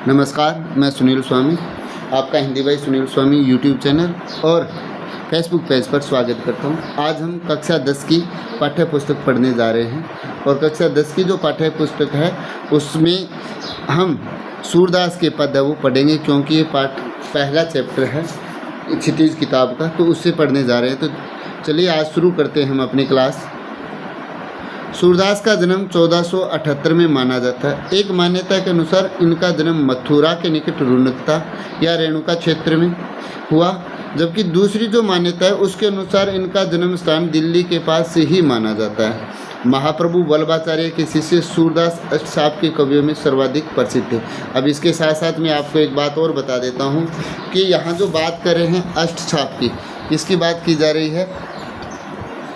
नमस्कार, मैं सुनील स्वामी, आपका हिंदी भाई सुनील स्वामी यूट्यूब चैनल और फेसबुक पेज पर स्वागत करता हूं। आज हम कक्षा 10 की पाठ्य पुस्तक पढ़ने जा रहे हैं और कक्षा 10 की जो पाठ्य पुस्तक है उसमें हम सूरदास के पद है वो पढ़ेंगे, क्योंकि ये पाठ पहला चैप्टर है क्षितिज किताब का, तो उससे पढ़ने जा रहे हैं। तो चलिए आज शुरू करते हैं हम अपनी क्लास। सूरदास का जन्म 1478 में माना जाता है। एक मान्यता के अनुसार इनका जन्म मथुरा के निकट रुणकता या रेणुका क्षेत्र में हुआ, जबकि दूसरी जो मान्यता है उसके अनुसार इनका जन्म स्थान दिल्ली के पास से ही माना जाता है। महाप्रभु वल्लभाचार्य के शिष्य सूरदास अष्टछाप के कवियों में सर्वाधिक प्रसिद्ध थे। अब इसके साथ साथ मैं आपको एक बात और बता देता हूँ कि यहाँ जो बात कर रहे हैं अष्टछाप की, इसकी बात की जा रही है,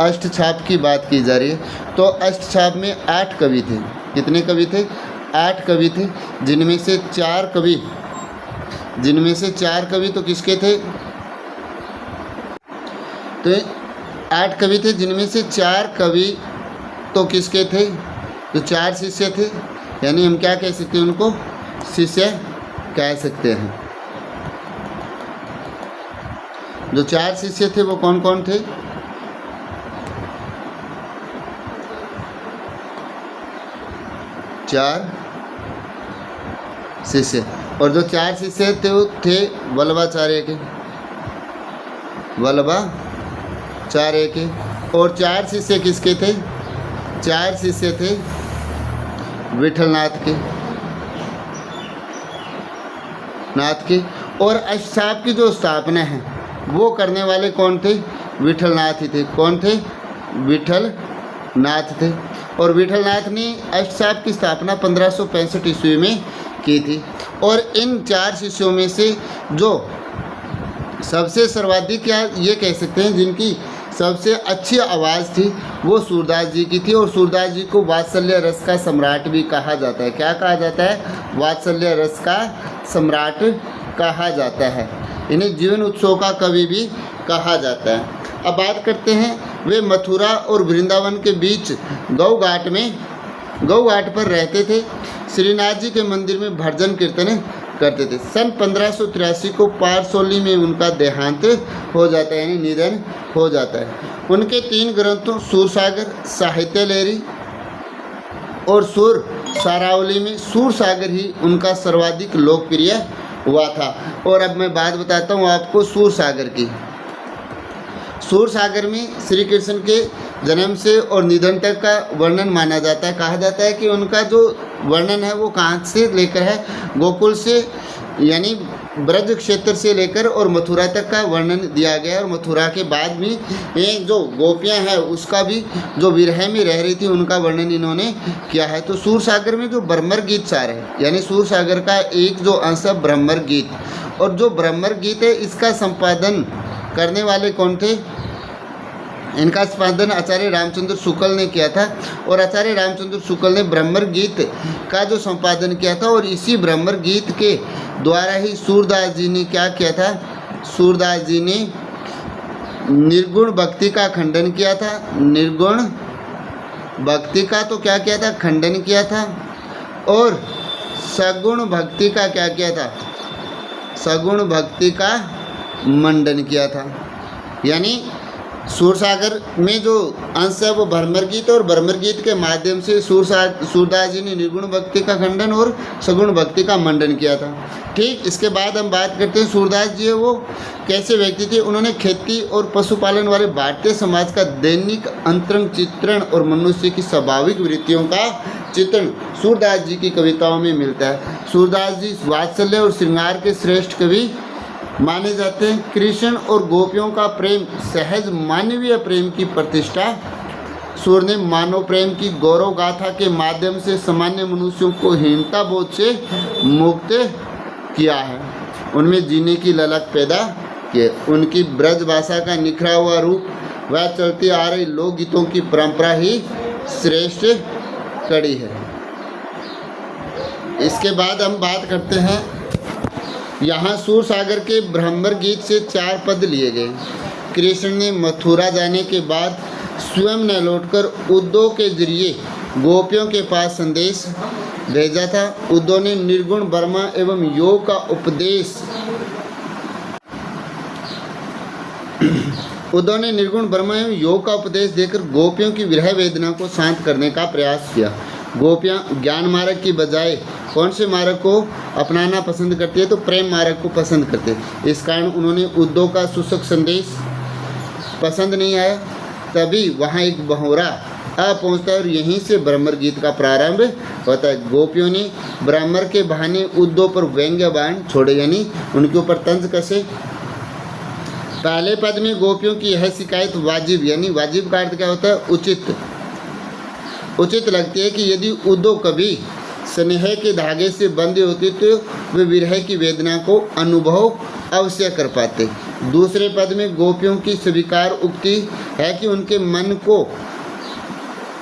अष्टछाप की बात की जा रही है। तो अष्टछाप में 8 कवि थे। कितने कवि थे? 8 कवि थे, जिनमें से 4 कवि तो किसके थे? तो 8 कवि थे, जिनमें से 4 कवि तो किसके थे? तो 4 शिष्य थे, यानी हम क्या कह सकते हैं? उनको शिष्य कह सकते हैं। जो 4 शिष्य थे वो कौन कौन थे? 4 शिष्य, और जो 4 शिष्य थे वो थे वल्लभाचार्य के, और 4 शिष्य किसके थे? 4 शिष्य थे विठलनाथ के। और अष्टछाप की जो स्थापना है वो करने वाले कौन थे? विठलनाथ ही थे। कौन थे? विठलनाथ थे। और विठलनाथ ने अष्टछाप की स्थापना 1565 ईस्वी में की थी। और इन 4 शिष्यों में से जो सबसे सर्वाधिक, या ये कह सकते हैं जिनकी सबसे अच्छी आवाज़ थी, वो सूरदास जी की थी। और सूरदास जी को वात्सल्य रस का सम्राट भी कहा जाता है। क्या कहा जाता है? वात्सल्य रस का सम्राट कहा जाता है। इन्हें जीवन उत्सव का कवि भी कहा जाता है। अब बात करते हैं, वे मथुरा और वृंदावन के बीच गौ घाट पर रहते थे। श्रीनाथ जी के मंदिर में भजन कीर्तन करते थे। सन 1583 को पारसौली में उनका देहांत हो जाता है, यानी निधन हो जाता है। उनके 3 ग्रंथों सूरसागर, साहित्य लहरी और सुर सारावली में सूरसागर ही उनका सर्वाधिक लोकप्रिय हुआ था। और अब मैं बात बताता हूँ आपको सूरसागर की। सूरसागर में श्री कृष्ण के जन्म से और निधन तक का वर्णन माना जाता है। कहा जाता है कि उनका जो वर्णन है वो कहाँ से लेकर है? गोकुल से, यानी ब्रज क्षेत्र से लेकर और मथुरा तक का वर्णन दिया गया है। और मथुरा के बाद भी एक जो गोपियाँ हैं उसका भी, जो विरह में रह रही थी, उनका वर्णन इन्होंने किया है। तो सूरसागर में जो ब्रह्मर गीत सार है, यानी सूरसागर का एक जो अंश है ब्रह्मर गीत, और जो ब्रह्मर गीत है इसका संपादन करने वाले कौन थे? इनका संपादन आचार्य रामचंद्र शुक्ल ने किया था। और आचार्य रामचंद्र शुक्ल ने ब्रह्मर गीत का जो संपादन किया था, और इसी ब्रह्मर गीत के द्वारा ही सूरदास जी ने क्या किया था? सूरदास जी ने निर्गुण भक्ति का खंडन किया था। निर्गुण भक्ति का तो क्या किया था? खंडन किया था। और सगुण भक्ति का क्या किया था? सगुण भक्ति का मंडन किया था। यानी सूरसागर में जो अंश है वो ब्रह्मर गीत, और ब्रह्मर गीत के माध्यम से सूरदास जी ने निर्गुण भक्ति का खंडन और सगुण भक्ति का मंडन किया था। ठीक, इसके बाद हम बात करते हैं सूरदास जी वो कैसे व्यक्ति थे। उन्होंने खेती और पशुपालन वाले भारतीय समाज का दैनिक अंतरंग चित्रण और मनुष्य की स्वाभाविक वृत्तियों का चित्रण सूरदास जी की कविताओं में मिलता है। सूरदास जी वात्सल्य और श्रृंगार के श्रेष्ठ कवि माने जाते हैं। कृष्ण और गोपियों का प्रेम सहज मानवीय प्रेम की प्रतिष्ठा सूर ने मानव प्रेम की गौरव गाथा के माध्यम से सामान्य मनुष्यों को हीनता बोध से मुक्त किया है। उनमें जीने की ललक पैदा की। उनकी ब्रज भाषा का निखरा हुआ रूप वह चलती आ रही लोकगीतों की परंपरा ही श्रेष्ठ कड़ी है। इसके बाद हम बात करते हैं, यहाँ सूरसागर के ब्रह्मर गीत से 4 पद लिए गए। कृष्ण ने मथुरा जाने के बाद स्वयं न लौटकर उद्धव के जरिए गोपियों के पास संदेश भेजा था। उद्धव ने निर्गुण ब्रह्मा एवं योग का उपदेश उद्धव ने निर्गुण ब्रह्मा एवं योग का उपदेश देकर गोपियों की विरह वेदना को शांत करने का प्रयास किया। गोपियाँ ज्ञान मार्ग की बजाय कौन से मार्ग को अपनाना पसंद करती है? तो प्रेम मार्ग को पसंद करते हैं। इस कारण उन्होंने उद्धव का सूचक संदेश पसंद नहीं आया। तभी वहाँ एक बहुरा आ पहुँचता है और यहीं से ब्रह्मर गीत का प्रारंभ होता है। गोपियों ने ब्रह्मर के बहाने उद्धव पर व्यंग्य बाण छोड़े, यानी उनके ऊपर तंज कसे। पहले पद में गोपियों की यह शिकायत वाजिब, यानी वाजिब का अर्थ क्या होता है? उचित लगती है कि यदि उद्धव कभी स्नेह के धागे से बंधे होते तो वे विरह की वेदना को अनुभव अवश्य कर पाते। दूसरे पद में गोपियों की स्वीकार उक्ति है कि उनके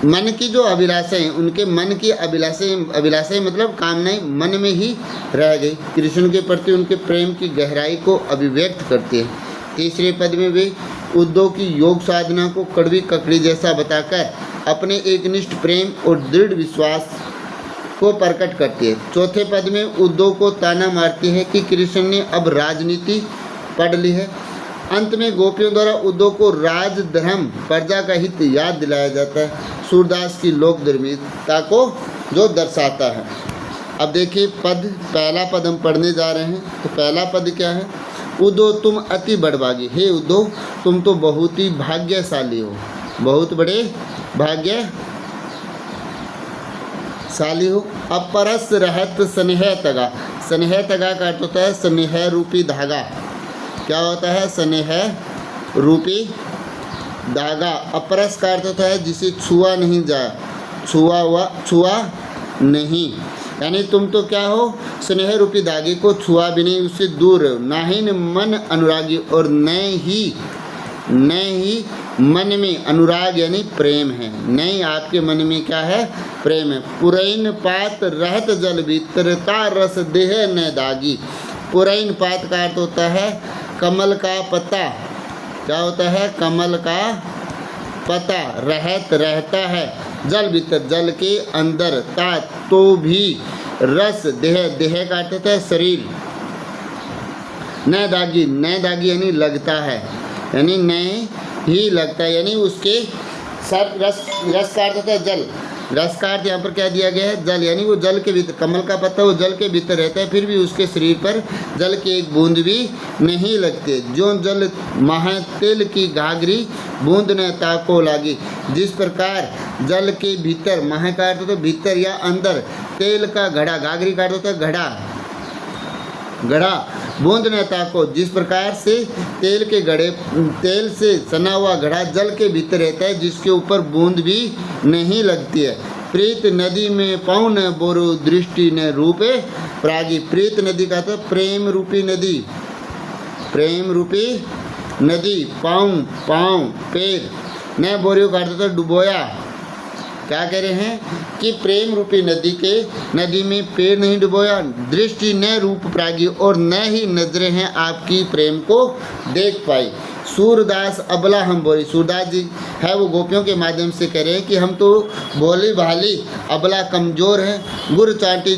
मन की जो अभिलाषाएं, उनके मन की अभिलाषाएं मतलब कामनाएं मन में ही रह गई। कृष्ण के प्रति उनके प्रेम की गहराई को अभिव्यक्त करते हैं। तीसरे पद में वे उद्धव की योग साधना को कड़वी ककड़ी जैसा बताकर अपने एकनिष्ठ प्रेम और दृढ़ विश्वास को प्रकट करती है। चौथे पद में उद्धव को ताना मारती है कि कृष्ण ने अब राजनीति पढ़ ली है। अंत में गोपियों द्वारा उद्धव को राजधर्म प्रजा का हित याद दिलाया जाता है, सूरदास की लोकधर्मिता को जो दर्शाता है। अब देखिए पहला पद हम पढ़ने जा रहे हैं। तो पहला पद क्या है? उद्धव तुम अति बड़भागी। हे उद्धव, तुम तो बहुत ही भाग्यशाली हो, बहुत बड़े भाग्यशाली हो। अपरस रहत स्नेह तगा। स्नेह तगा का अर्थ होता है स्नेह रूपी धागा। क्या होता है? स्नेह रूपी धागा। अपरस का अर्थ होता है जिसे छुआ नहीं जाए, छुआ नहीं, यानी तुम तो क्या हो? स्नेह रूपी धागे को छुआ भी नहीं, उससे दूर हो। ना ही मन अनुरागी और न ही मन में अनुराग यानी प्रेम है। नहीं, आपके मन में क्या है? प्रेम है। पुरैन पात रहत जल भीतरता रस देह न दागी। पुरैन पात का अर्थ होता है कमल का पत्ता। क्या होता है? कमल का पता। रहता है जल भीतर, जल के अंदर। ता तो भी रस देह का अर्थ होता है शरीर। न दागी यानी लगता है, यानी न ही लगता है, यानी उसके साथ रस का अर्थ होता है जल। रस का अर्थ यहाँ पर क्या दिया गया है? जल, यानी वो जल के भीतर, कमल का पत्ता वो जल के भीतर रहता है, फिर भी उसके शरीर पर जल की एक बूंद भी नहीं लगती। जो जल महा तेल की घाघरी बूंद न ताको लागी। जिस प्रकार जल के भीतर, महा का अर्थ होता है भीतर या अंदर, तेल का घड़ा, घाघरी का अर्थ होता है घड़ा, बूंद न ताको। जिस प्रकार से तेल से सना हुआ घड़ा जल के भीतर रहता है, जिसके ऊपर बूंद भी नहीं लगती है। प्रीत नदी में पाँव न बोरो दृष्टि न रूपे प्रागी। प्रीत नदी का तो प्रेम रूपी नदी, पाँव पैर, न बोरियो का अर्थ डुबोया। क्या कह रहे हैं कि प्रेम रूपी नदी में पैर नहीं डुबोया। दृष्टि न रूप प्रागी, और न ही नजरें हैं आपकी प्रेम को देख पाई। सूरदास अबला हम बोली। सूरदास जी है वो गोपियों के माध्यम से कह रहे हैं कि हम तो भोली भाली अबला कमज़ोर हैं। गुड़ चांटी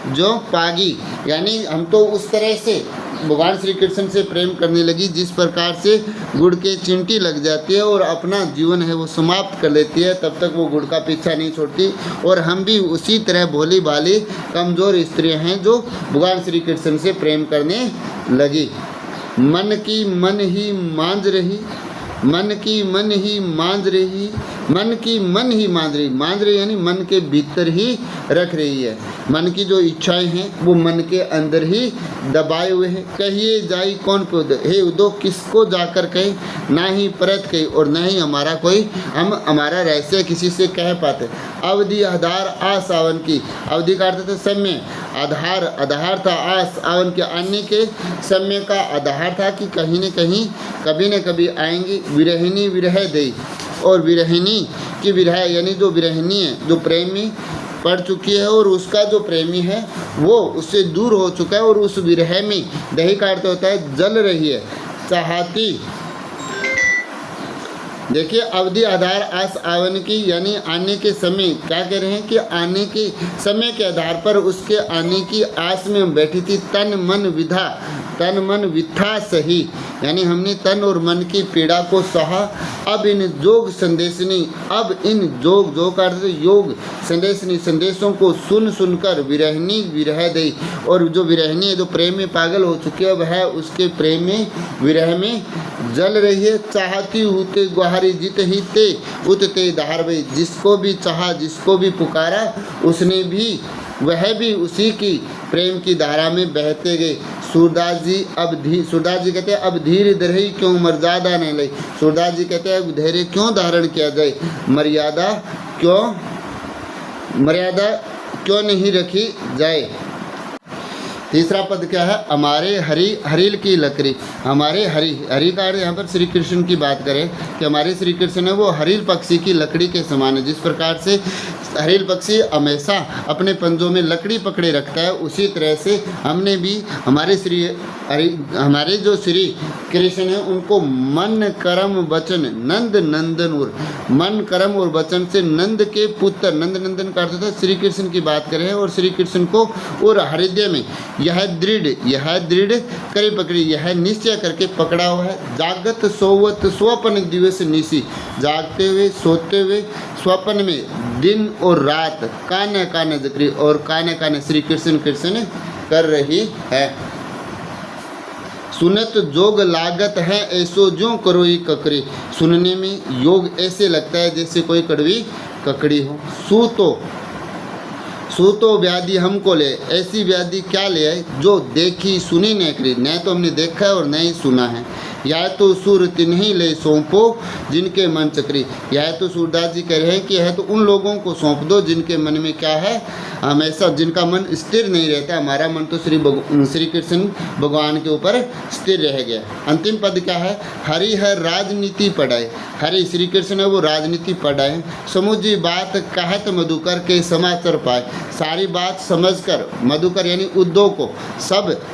जो पागी, यानी हम तो उस तरह से भगवान श्री कृष्ण से प्रेम करने लगी जिस प्रकार से गुड़ के चिंटी लग जाती है और अपना जीवन है वो समाप्त कर लेती है, तब तक वो गुड़ का पीछा नहीं छोड़ती। और हम भी उसी तरह भोली भाली कमज़ोर स्त्रियां हैं जो भगवान श्री कृष्ण से प्रेम करने लगी। मन की मन ही मांझ रही, मांझ रही यानी मन के भीतर ही रख रही है। मन की जो इच्छाएं हैं वो मन के अंदर ही दबाए हुए हैं। कहिए जाई कौन पे उद्धव। हे उद्धव, किसको जाकर कहे? ना ही परत कही और ना ही हम हमारा रहस्य किसी से कह पाते। अवधि आधार आ सावन की। अवधि का अर्थ था समय, आधार था आस, सावन के आने के समय का आधार था कि कहीं न कहीं कभी न कभी आएंगी। विरहिणी विरह दई, और विरहिणी की विरह यानी जो विरहिणी है, जो प्रेमी पड़ चुकी है और उसका जो प्रेमी है वो उससे दूर हो चुका है और उस विरह में, दही का अर्थ होता है जल रही है, चाहती देखिए अवधि आधार आस आवन की, यानी आने के समय, क्या कह रहे हैं कि आने के समय के आधार पर उसके आने की आस में बैठी थी। तन मन विथा सही, यानी हमने तन और मन की पीड़ा को सहा। अब इन जोग संदेशनी, अब इन जोग का अर्थ योग संदेशनी, संदेशों को सुनकर विरहनी विरह दई, और जो विरहनी है, जो प्रेम में पागल हो चुकी है, वह उसके प्रेम में विरह में जल रही है। चाहती होते गुहारी जित ही ते उतते धार भई, जिसको भी चाहा, जिसको भी पुकारा, उसने भी, वह भी उसी की प्रेम की धारा में बहते गए। सूरदास जी कहते हैं अब धीरे धरई क्यों मर्यादा न लई। सूरदास जी कहते हैं अब धैर्य क्यों धारण किया जाए, मर्यादा क्यों नहीं रखी जाए। तीसरा पद क्या है, हमारे हरिल की लकड़ी। हमारे हरि का यहाँ पर श्री कृष्ण की बात करें कि हमारे श्री कृष्ण है वो हरिल पक्षी की लकड़ी के समान है। जिस प्रकार से हरिल पक्षी हमेशा अपने पंजों में लकड़ी पकड़े रखता है, उसी तरह से हमने भी हमारे जो श्री कृष्ण है उनको मन कर्म वचन नंद नंदन और मन कर्म और वचन से नंद के पुत्र, नंद नंदन का अर्थ था श्री कृष्ण की बात करें, और श्री कृष्ण को और हृदय में यह दृढ़ करे पकड़ी, यह निश्चय करके पकड़ा हुआ है। जागत सोवत स्वप्न दिवस निशी, जागते हुए सोते हुए स्वप्न में दिन और रात काने काने जिक्री, और काने काने श्री कृष्ण कर रही है। सुनत जोग लागत है ऐसो जो करोई ककरी, सुनने में योग ऐसे लगता है जैसे कोई कड़वी ककड़ी हो। सूतो व्याधि हमको ले, ऐसी व्याधि क्या ले आए जो देखी सुनी न करी, न तो हमने देखा है और न ही सुना है। या तो सुर तिन्हीं ले सौंपो जिनके मन चक्री, यह तो सूरदास जी कह रहे हैं कि यह तो उन लोगों को सौंप दो जिनके मन में क्या है, हमेशा जिनका मन स्थिर नहीं रहता। हमारा मन तो श्री कृष्ण भगवान के ऊपर स्थिर रह गया। अंतिम पद क्या है, हरि है राजनीति पढ़ाए। हरि श्री कृष्ण है वो राजनीति पढ़ाए। समुझी बात कहत मधुकर के समाचार पाए, सारी बात समझकर, मधुकर यानी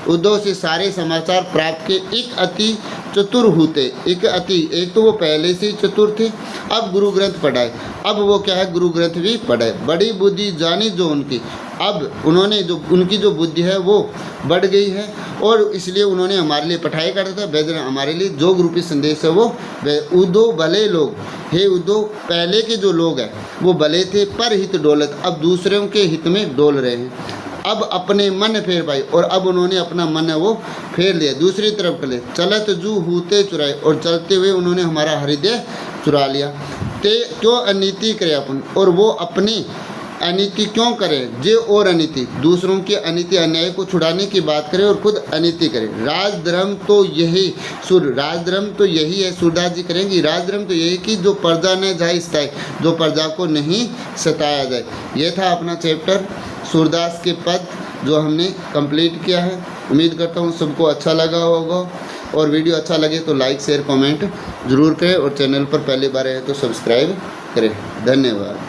उद्धव से सारे समाचार प्राप्त के। एक अति चतुर होते, एक तो वो पहले से ही चतुर थे, अब गुरु ग्रंथ पढ़ाए। अब वो क्या है, गुरु ग्रंथ भी पढ़ाए। बड़ी बुद्धि जानी जो उनकी, अब उन्होंने जो उनकी जो बुद्धि है वो बढ़ गई है, और इसलिए उन्होंने हमारे लिए पढ़ाई करता था वेद, हमारे लिए जो रूपी संदेश है वो उद्धव भले लोग, हे उद्धव पहले के जो लोग हैं वो भले थे पर हित डोलत, अब दूसरों के हित में डोल रहे हैं। अब अपने मन फेर पाई, और अब उन्होंने अपना मन है वो फेर लिया, दूसरी तरफ कर ले। चलत जू हूते चुराए, और चलते हुए उन्होंने हमारा हृदय चुरा लिया। ते क्यों अनीति करे अपन, और वो अपनी अनीति क्यों करें, जे और अनीति, दूसरों की अनीति अन्याय को छुड़ाने की बात करें और खुद अनीति करें। राजधर्म तो यही है, सूरदास जी करेंगे राजधर्म तो यही कि जो प्रजा न जाए सताए, जो प्रजा को नहीं सताया जाए। ये था अपना चैप्टर सूरदास के पद जो हमने कंप्लीट किया है। उम्मीद करता हूँ सबको अच्छा लगा होगा, और वीडियो अच्छा लगे तो लाइक शेयर कमेंट ज़रूर करें, और चैनल पर पहली बार आए तो सब्सक्राइब करें। धन्यवाद।